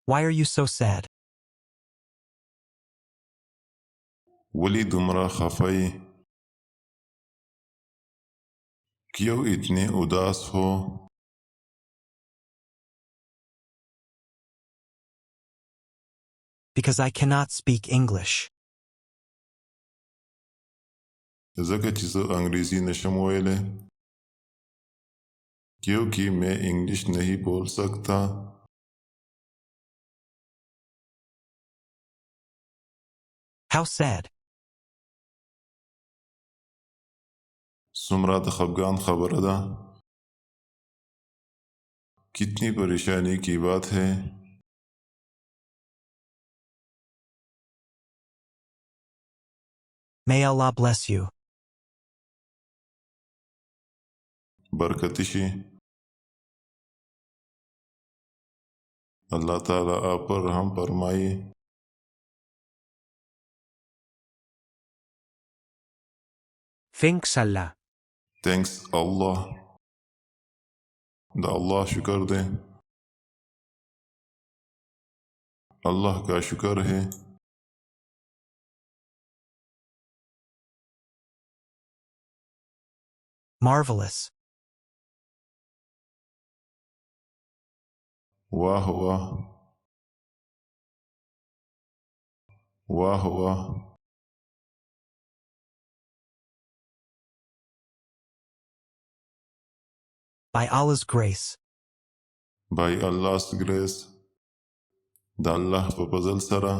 Why are you so sad? ولی دومره خفه کیوں اتنے اداس ہو؟ Because I cannot speak English. ځکه چې زه انګریزي نشم ویلی کیونکہ میں انگلش نہیں بول سکتا. How sad. څومره د خفګان خبره ده. کتنی پریشانی کی بات ہے. May Allah bless you. برکتی شي. اللہ تعالیٰ آپ پر رحم فرمائے. Thanks Allah. Thanks Allah. دا اللہ شکر دے. اللہ کا شکر ہے. Marvelous. واہ واہ. واہ واہ. By Allah's grace. By Allah's grace. دا اللہ په فضل سره.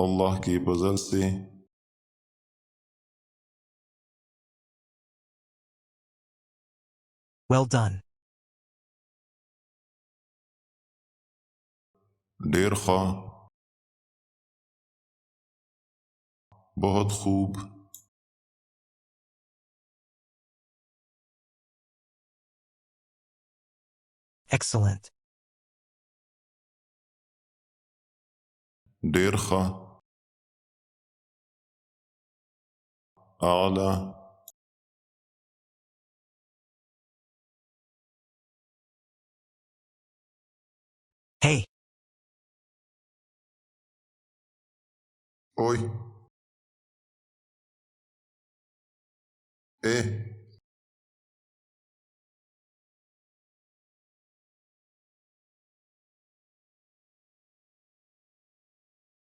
اللہ کی فضل سے. Well done. ډیر ښه. بہت خوب. Excellent. ډیر ښه. اعلی. Hey. اوئے. اے.